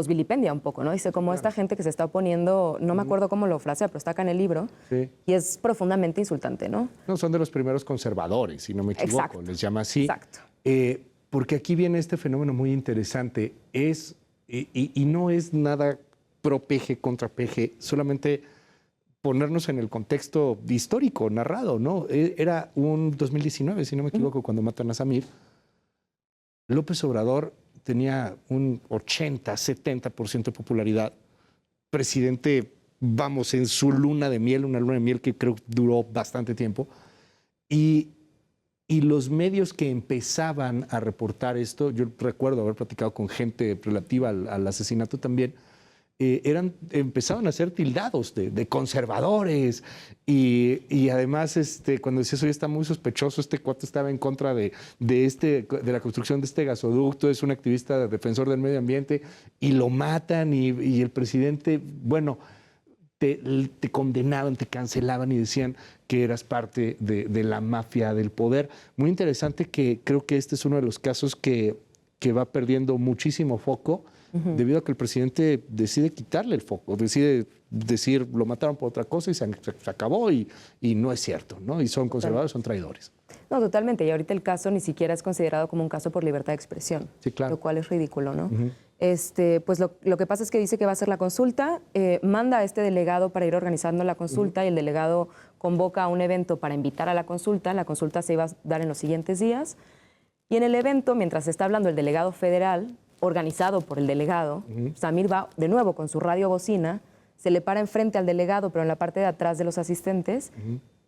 vilipendia un poco, ¿no? Dice, como esta gente que se está oponiendo, no me acuerdo cómo lo frasea, pero está acá en el libro, y es profundamente insultante, ¿no? No, son de los primeros conservadores, si no me equivoco, Exacto. les llama así. Exacto. Porque aquí viene este fenómeno muy interesante, y no es nada pro PG contra PG, solamente ponernos en el contexto histórico, narrado, ¿no? Era un 2019, si no me equivoco, cuando matan a Samir. López Obrador tenía un 80-70% de popularidad. Presidente, vamos, en su luna de miel, una luna de miel que creo duró bastante tiempo. Y los medios que empezaban a reportar esto, yo recuerdo haber platicado con gente relativa al asesinato también, empezaban a ser tildados de conservadores y además cuando decía eso ya está muy sospechoso, este cuate estaba en contra de la construcción de este gasoducto, es un activista defensor del medio ambiente y lo matan y el presidente, bueno, te condenaban, te cancelaban y decían que eras parte de la mafia del poder. Muy interesante, que creo que este es uno de los casos que va perdiendo muchísimo foco debido a que el presidente decide quitarle el foco, decide decir lo mataron por otra cosa y se acabó y no es cierto, ¿no? Y son conservadores, son traidores. No, totalmente. Y ahorita el caso ni siquiera es considerado como un caso por libertad de expresión. Sí, claro. Lo cual es ridículo, ¿no? Pues lo que pasa es que dice que va a hacer la consulta, manda a este delegado para ir organizando la consulta y el delegado convoca a un evento para invitar a la consulta se iba a dar en los siguientes días y en el evento, mientras está hablando el delegado federal, organizado por el delegado, Samir va de nuevo con su radio bocina, se le para enfrente al delegado, pero en la parte de atrás de los asistentes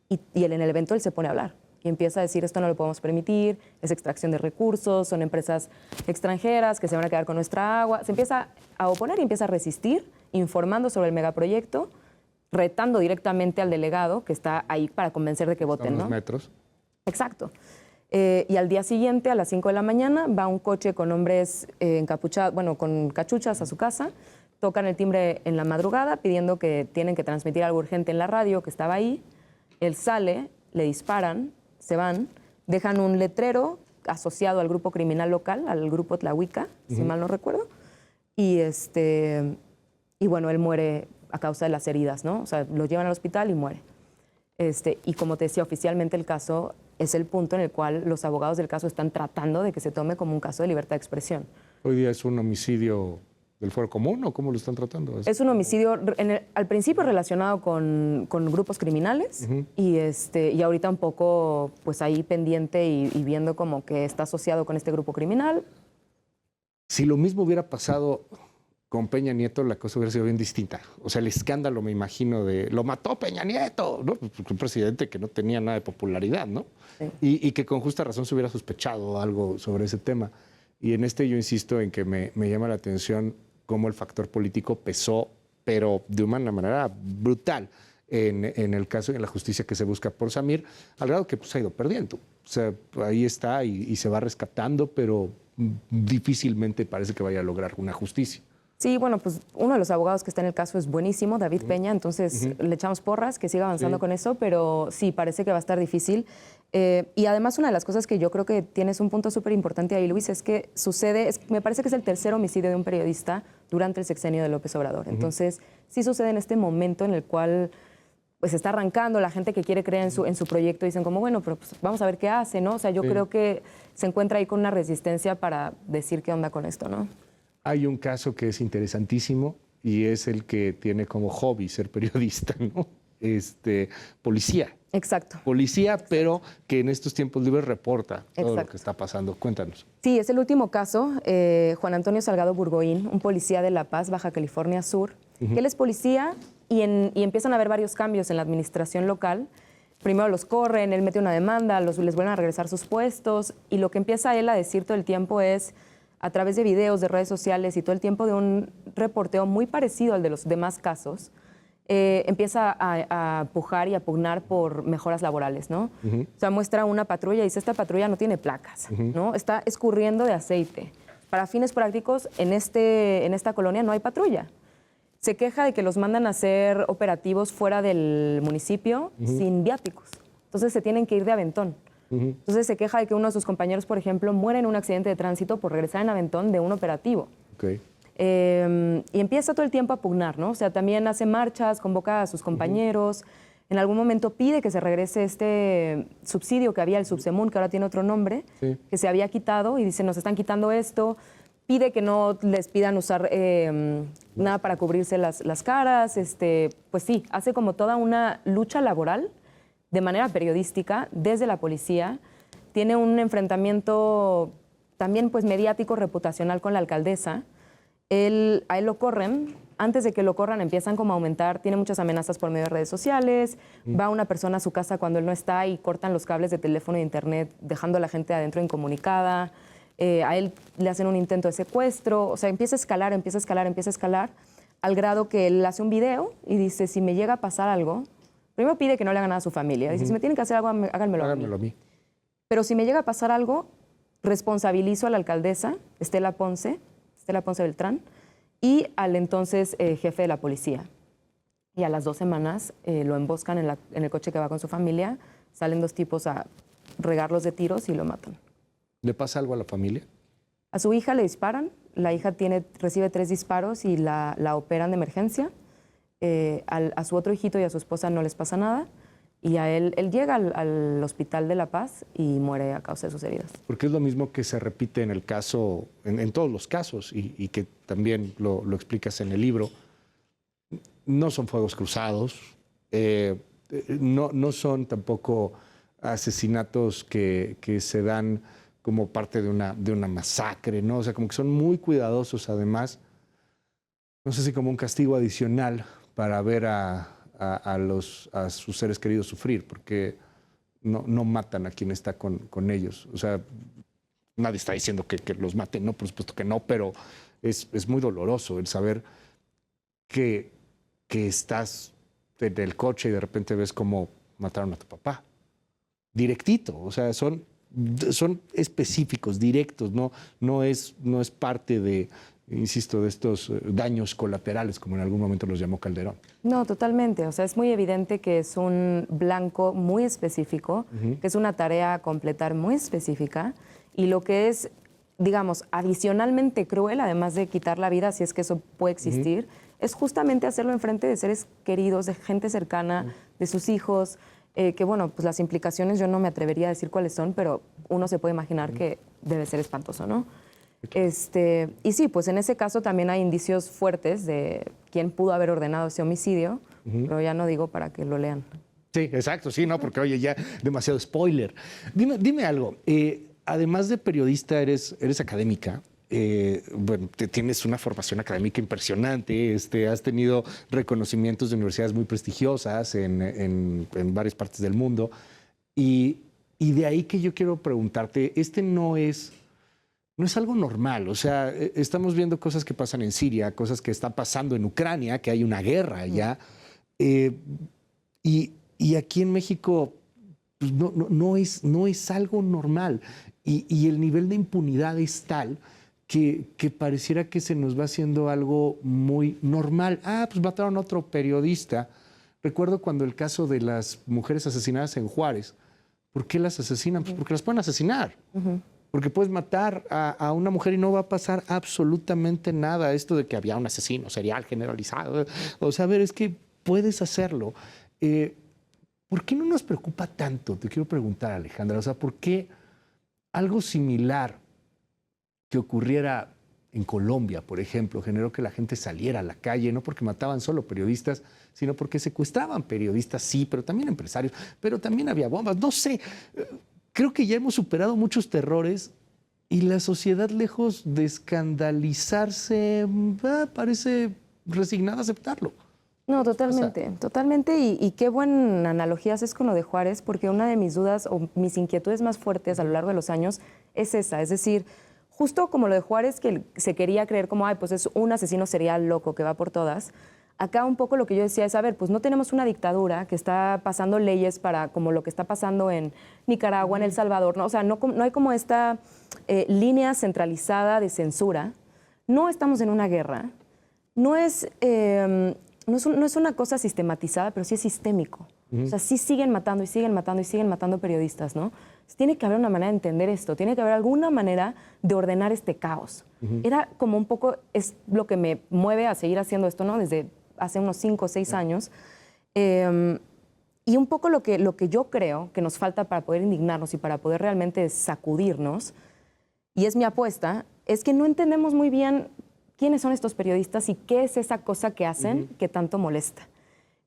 y en el evento él se pone a hablar. Y empieza a decir, esto no lo podemos permitir, es extracción de recursos, son empresas extranjeras que se van a quedar con nuestra agua. Se empieza a oponer y empieza a resistir, informando sobre el megaproyecto, retando directamente al delegado, que está ahí para convencer de que voten, Son ¿no? los metros. Exacto. Y al día siguiente, a las 5 de la mañana, va un coche con hombres encapuchados, bueno, con cachuchas a su casa, tocan el timbre en la madrugada pidiendo que tienen que transmitir algo urgente en la radio, que estaba ahí. Él sale, le disparan, se van, dejan un letrero asociado al grupo criminal local, al grupo Tlahuica, si mal no recuerdo, y bueno, él muere a causa de las heridas, ¿no? O sea, lo llevan al hospital y muere. Y como te decía, oficialmente el caso es el punto en el cual los abogados del caso están tratando de que se tome como un caso de libertad de expresión. Hoy día es un homicidio del fuero común o cómo lo están tratando. Es un homicidio al principio relacionado con grupos criminales y ahorita un poco pues ahí pendiente y viendo como que está asociado con este grupo criminal. Si lo mismo hubiera pasado con Peña Nieto, la cosa hubiera sido bien distinta. O sea, el escándalo, me imagino, de lo mató Peña Nieto, ¿no? Un presidente que no tenía nada de popularidad, ¿no? Sí. Y que con justa razón se hubiera sospechado algo sobre ese tema. Y en yo insisto en que me llama la atención cómo el factor político pesó, pero de una manera brutal, en el caso y en la justicia que se busca por Samir, al grado que pues, ha ido perdiendo. O sea, ahí está y se va rescatando, pero difícilmente parece que vaya a lograr una justicia. Sí, bueno, pues uno de los abogados que está en el caso es buenísimo, David Peña, entonces le echamos porras, que siga avanzando con eso, pero sí, parece que va a estar difícil. Y además una de las cosas que yo creo que tienes un punto súper importante ahí, Luis, es que me parece que es el tercer homicidio de un periodista durante el sexenio de López Obrador. Entonces, sí sucede en este momento en el cual pues está arrancando, la gente que quiere creer en su proyecto dicen como, bueno, pero pues, vamos a ver qué hace, ¿no? O sea, yo creo que se encuentra ahí con una resistencia para decir qué onda con esto, ¿no? Hay un caso que es interesantísimo y es el que tiene como hobby ser periodista, ¿no? Policía. Exacto. Policía, pero que en estos tiempos libres reporta todo lo que está pasando. Cuéntanos. Sí, es el último caso. Juan Antonio Salgado Burgoín, un policía de La Paz, Baja California Sur, que él es policía y empiezan a haber varios cambios en la administración local. Primero los corren, él mete una demanda, les vuelven a regresar sus puestos y lo que empieza él a decir todo el tiempo es, a través de videos, de redes sociales y todo el tiempo de un reporteo muy parecido al de los demás casos, empieza a pujar y a pugnar por mejoras laborales, ¿no? O sea, muestra una patrulla y dice, esta patrulla no tiene placas, ¿no? Está escurriendo de aceite. Para fines prácticos, en esta colonia no hay patrulla. Se queja de que los mandan a hacer operativos fuera del municipio sin viáticos. Entonces se tienen que ir de aventón. Entonces se queja de que uno de sus compañeros, por ejemplo, muere en un accidente de tránsito por regresar en aventón de un operativo. Okay. Y empieza todo el tiempo a pugnar, ¿no? O sea, también hace marchas, convoca a sus compañeros. En algún momento pide que se regrese este subsidio que había, el Subsemun, que ahora tiene otro nombre, que se había quitado y dice, nos están quitando esto. Pide que no les pidan usar nada para cubrirse las caras. Pues sí, hace como toda una lucha laboral de manera periodística desde la policía. Tiene un enfrentamiento también pues mediático, reputacional con la alcaldesa. A él lo corren. Antes de que lo corran empiezan como a aumentar. Tiene muchas amenazas por medio de redes sociales. Va una persona a su casa cuando él no está y cortan los cables de teléfono e internet, dejando a la gente adentro incomunicada. A él le hacen un intento de secuestro. O sea, empieza a escalar, al grado que él hace un video y dice, si me llega a pasar algo... Primero pide que no le hagan nada a su familia. Dice, si me tienen que hacer algo, háganmelo a mí. Pero si me llega a pasar algo, responsabilizo a la alcaldesa, Estela Ponce Beltrán, y al entonces jefe de la policía. Y a las 2 semanas lo emboscan en el coche que va con su familia, salen 2 tipos a regarlos de tiros y lo matan. ¿Le pasa algo a la familia? A su hija le disparan, la hija recibe 3 disparos y la operan de emergencia. A su otro hijito y a su esposa no les pasa nada. Y a él llega al Hospital de La Paz y muere a causa de sus heridas. Porque es lo mismo que se repite en el caso, en todos los casos, y que también lo explicas en el libro. No son fuegos cruzados, no son tampoco asesinatos que se dan como parte de una masacre, ¿no? O sea, como que son muy cuidadosos, además, no sé si como un castigo adicional para ver a sus seres queridos sufrir, porque no matan a quien está con ellos. O sea, nadie está diciendo que los maten, no, por supuesto que no, pero es muy doloroso el saber que estás en el coche y de repente ves cómo mataron a tu papá. Directito, o sea, son específicos, directos, no es parte de, insisto, de estos daños colaterales, como en algún momento los llamó Calderón. No, totalmente. O sea, es muy evidente que es un blanco muy específico, que es una tarea a completar muy específica, y lo que es, digamos, adicionalmente cruel, además de quitar la vida, si es que eso puede existir, es justamente hacerlo enfrente de seres queridos, de gente cercana, de sus hijos, que bueno, pues las implicaciones yo no me atrevería a decir cuáles son, pero uno se puede imaginar que debe ser espantoso, ¿no? Y sí, pues en ese caso también hay indicios fuertes de quién pudo haber ordenado ese homicidio, pero ya no digo para que lo lean. Sí, exacto, sí, no, porque oye, ya demasiado spoiler. Dime algo, además de periodista, eres académica. Bueno, tienes una formación académica impresionante, has tenido reconocimientos de universidades muy prestigiosas en varias partes del mundo, y de ahí que yo quiero preguntarte, no es algo normal. O sea, estamos viendo cosas que pasan en Siria, cosas que están pasando en Ucrania, que hay una guerra allá, y aquí en México pues no es algo normal, y el nivel de impunidad es tal que pareciera que se nos va haciendo algo muy normal. Pues mataron a otro periodista. Recuerdo cuando el caso de las mujeres asesinadas en Juárez. ¿Por qué las asesinan? Pues porque las pueden asesinar. Porque puedes matar a una mujer y no va a pasar absolutamente nada. Esto de que había un asesino serial generalizado. O sea, a ver, es que puedes hacerlo. ¿Por qué no nos preocupa tanto? Te quiero preguntar, Alejandra. O sea, ¿por qué algo similar que ocurriera en Colombia, por ejemplo, generó que la gente saliera a la calle, no porque mataban solo periodistas, sino porque secuestraban periodistas, sí, pero también empresarios, pero también había bombas, no sé. Creo que ya hemos superado muchos terrores y la sociedad, lejos de escandalizarse, parece resignada a aceptarlo. No, totalmente, totalmente. Y qué buena analogía haces con lo de Juárez, porque una de mis dudas o mis inquietudes más fuertes a lo largo de los años es esa, es decir, justo como lo de Juárez, que se quería creer como, pues es un asesino serial loco que va por todas. Acá un poco lo que yo decía es, a ver, pues no tenemos una dictadura que está pasando leyes para como lo que está pasando en Nicaragua, en El Salvador, ¿no? O sea, no hay como esta línea centralizada de censura. No estamos en una guerra. No es una cosa sistematizada, pero sí es sistémico. O sea, sí siguen matando y siguen matando y siguen matando periodistas, ¿no? Tiene que haber una manera de entender esto, tiene que haber alguna manera de ordenar este caos. Era como un poco, es lo que me mueve a seguir haciendo esto, ¿no? Desde hace unos 5 o 6 años. Y un poco lo que yo creo que nos falta para poder indignarnos y para poder realmente sacudirnos, y es mi apuesta, es que no entendemos muy bien quiénes son estos periodistas y qué es esa cosa que hacen que tanto molesta.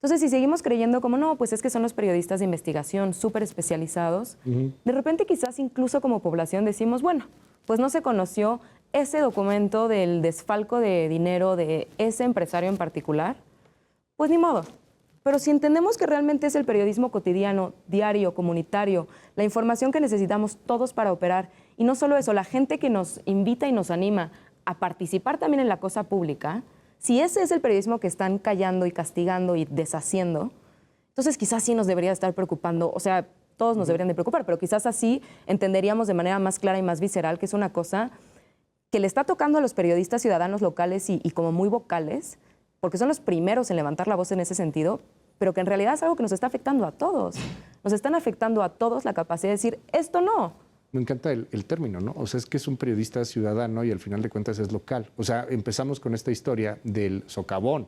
Entonces, si seguimos creyendo como, no, pues es que son los periodistas de investigación súper especializados, de repente quizás incluso como población decimos, bueno, pues no se conoció ese documento del desfalco de dinero de ese empresario en particular, pues ni modo. Pero si entendemos que realmente es el periodismo cotidiano, diario, comunitario, la información que necesitamos todos para operar, y no solo eso, la gente que nos invita y nos anima a participar también en la cosa pública, si ese es el periodismo que están callando y castigando y deshaciendo, entonces quizás sí nos debería estar preocupando, o sea, todos nos deberían de preocupar, pero quizás así entenderíamos de manera más clara y más visceral que es una cosa que le está tocando a los periodistas ciudadanos locales y como muy vocales, porque son los primeros en levantar la voz en ese sentido, pero que en realidad es algo que nos está afectando a todos. Nos están afectando a todos la capacidad de decir, esto no. Me encanta el término, ¿no? O sea, es que es un periodista ciudadano y al final de cuentas es local. O sea, empezamos con esta historia del socavón.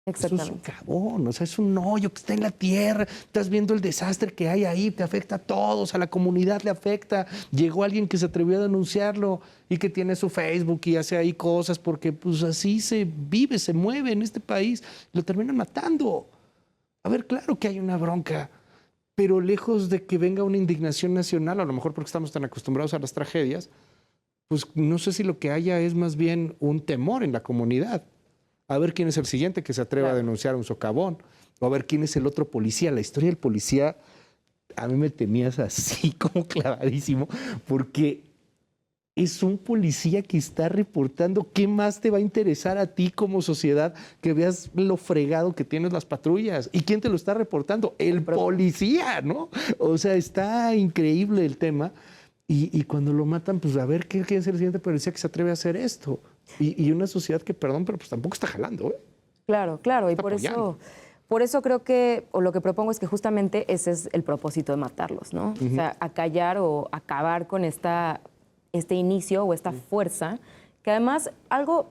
Exactamente. Es un socavón, o sea, es un hoyo que está en la tierra. Estás viendo el desastre que hay ahí, te afecta a todos, a la comunidad le afecta. Llegó alguien que se atrevió a denunciarlo y que tiene su Facebook y hace ahí cosas porque pues así se vive, se mueve en este país. Lo terminan matando. A ver, claro que hay una bronca, pero lejos de que venga una indignación nacional, a lo mejor porque estamos tan acostumbrados a las tragedias, pues no sé si lo que haya es más bien un temor en la comunidad. A ver quién es el siguiente que se atreva a denunciar un socavón, o a ver quién es el otro policía. La historia del policía a mí me tenías así como clavadísimo, porque es un policía que está reportando. ¿Qué más te va a interesar a ti como sociedad que veas lo fregado que tienen las patrullas? ¿Y quién te lo está reportando? El policía, ¿no? O sea, está increíble el tema. Y cuando lo matan, pues a ver quién es el siguiente policía que se atreve a hacer esto. Y una sociedad que, perdón, pero pues tampoco está jalando, ¿eh? Claro, claro. Está Y apoyando. por eso creo que, o lo que propongo es que justamente ese es el propósito de matarlos, ¿no? O sea, acallar o acabar con este inicio o esta fuerza, que además algo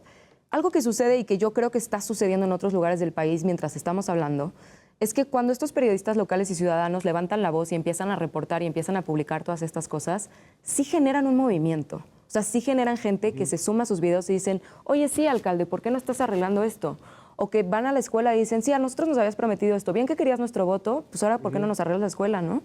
que sucede y que yo creo que está sucediendo en otros lugares del país mientras estamos hablando, es que cuando estos periodistas locales y ciudadanos levantan la voz y empiezan a reportar y empiezan a publicar todas estas cosas, sí generan un movimiento. O sea, sí generan gente que se suma a sus videos y dicen, oye, sí, alcalde, ¿por qué no estás arreglando esto? O que van a la escuela y dicen, sí, a nosotros nos habías prometido esto, bien que querías nuestro voto, pues ahora, ¿por qué no nos arreglas la escuela, no?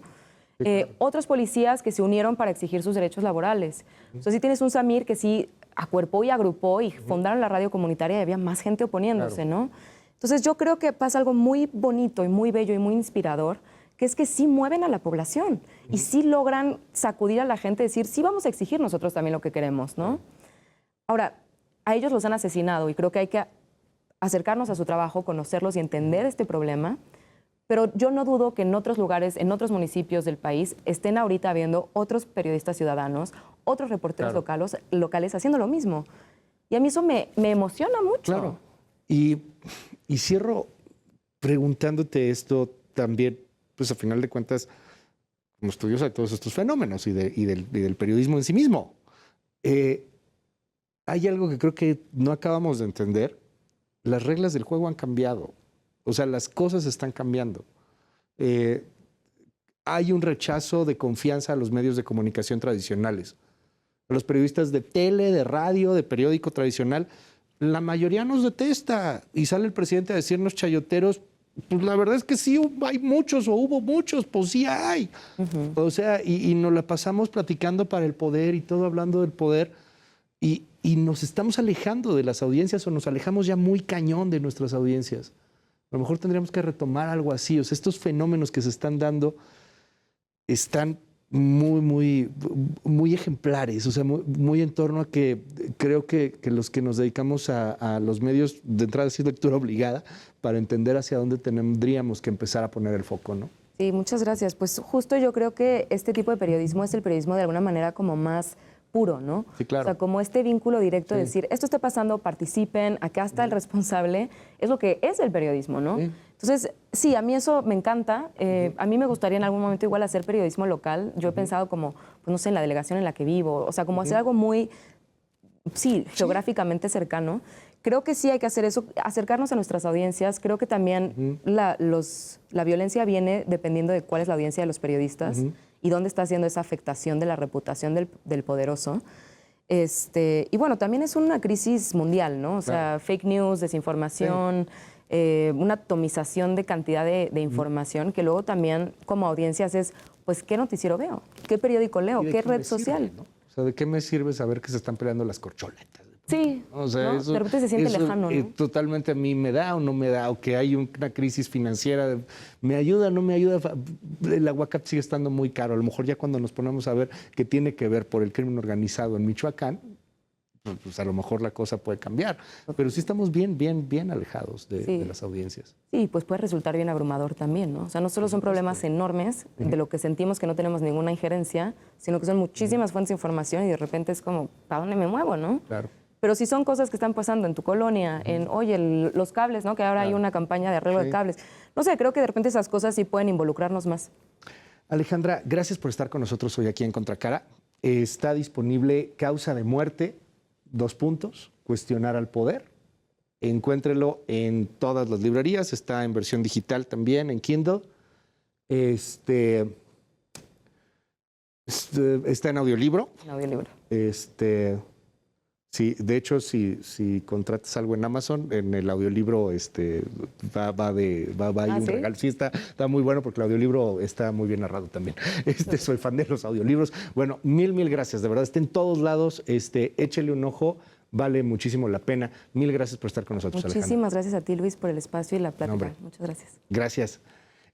Otros policías que se unieron para exigir sus derechos laborales. O sea, sí tienes un Samir que sí acuerpó y agrupó y fundaron la radio comunitaria y había más gente oponiéndose, ¿no? Entonces yo creo que pasa algo muy bonito y muy bello y muy inspirador, que es que sí mueven a la población y sí logran sacudir a la gente y decir, sí vamos a exigir nosotros también lo que queremos, ¿no? Ahora, a ellos los han asesinado y creo que hay que acercarnos a su trabajo, conocerlos y entender este problema. Pero yo no dudo que en otros lugares, en otros municipios del país, estén ahorita habiendo otros periodistas ciudadanos, otros reporteros locales haciendo lo mismo. Y a mí eso me emociona mucho. Claro. Y cierro preguntándote esto también, pues a final de cuentas, como estudiosa de todos estos fenómenos y del periodismo en sí mismo. Hay algo que creo que no acabamos de entender. Las reglas del juego han cambiado. O sea, las cosas están cambiando. Hay un rechazo de confianza a los medios de comunicación tradicionales. A los periodistas de tele, de radio, de periódico tradicional, la mayoría nos detesta. Y sale el presidente a decirnos chayoteros, pues la verdad es que sí hay muchos o hubo muchos, pues sí hay. O sea, y nos la pasamos platicando para el poder y todo hablando del poder. Y nos estamos alejando de las audiencias o nos alejamos ya muy cañón de nuestras audiencias. A lo mejor tendríamos que retomar algo así. O sea, estos fenómenos que se están dando están muy ejemplares. O sea, muy en torno a que creo que los que nos dedicamos a los medios, de entrada es lectura obligada para entender hacia dónde tendríamos que empezar a poner el foco, ¿no? Sí, muchas gracias. Pues justo yo creo que este tipo de periodismo es el periodismo de alguna manera como más puro, ¿no? Sí, claro. O sea, como este vínculo directo de decir, esto está pasando, participen, acá está el responsable, es lo que es el periodismo, ¿no? Entonces, sí, a mí eso me encanta. A mí me gustaría en algún momento igual hacer periodismo local. Yo he pensado como, pues no sé, en la delegación en la que vivo, o sea, como hacer algo muy, geográficamente cercano. Creo que sí hay que hacer eso, acercarnos a nuestras audiencias. Creo que también la violencia viene dependiendo de cuál es la audiencia de los periodistas y dónde está haciendo esa afectación de la reputación del poderoso. Y bueno, también es una crisis mundial, ¿no? O sea, fake news, desinformación, una atomización de cantidad de información que luego también como audiencias es, pues, ¿qué noticiero veo? ¿Qué periódico leo? ¿Qué red social? Sirve, ¿no? O sea, ¿de qué me sirve saber que se están peleando las corcholetas? Sí, o sea, ¿no? eso, de repente se siente eso, lejano, ¿no? Totalmente a mí me da o no me da, o que hay una crisis financiera, me ayuda, no me ayuda, el aguacate sigue estando muy caro. A lo mejor ya cuando nos ponemos a ver qué tiene que ver por el crimen organizado en Michoacán, pues a lo mejor la cosa puede cambiar. Pero sí estamos bien alejados de las audiencias. Sí, pues puede resultar bien abrumador también, ¿no? O sea, no solo son problemas enormes de lo que sentimos que no tenemos ninguna injerencia, sino que son muchísimas fuentes de información y de repente es como, ¿para dónde me muevo, no? Claro. Pero si son cosas que están pasando en tu colonia, oye, los cables, ¿no? Que ahora hay una campaña de arreglo de cables. No sé, creo que de repente esas cosas sí pueden involucrarnos más. Alejandra, gracias por estar con nosotros hoy aquí en Contracara. Está disponible Causa de Muerte, cuestionar al poder. Encuéntrelo en todas las librerías, está en versión digital también, en Kindle. Está en audiolibro. En audiolibro. Sí, de hecho, si contratas algo en Amazon, en el audiolibro va ahí un ¿sí? regalo. Sí, está muy bueno porque el audiolibro está muy bien narrado también. Soy fan de los audiolibros. Bueno, mil gracias, de verdad. Está en todos lados. Échele un ojo. Vale muchísimo la pena. Mil gracias por estar con nosotros, Alejandra. Muchísimas gracias a ti, Luis, por el espacio y la plática. No, muchas gracias. Gracias.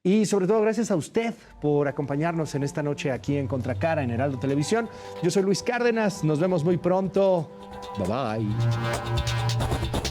Y sobre todo gracias a usted por acompañarnos en esta noche aquí en Contracara, en Heraldo Televisión. Yo soy Luis Cárdenas. Nos vemos muy pronto. Bye bye.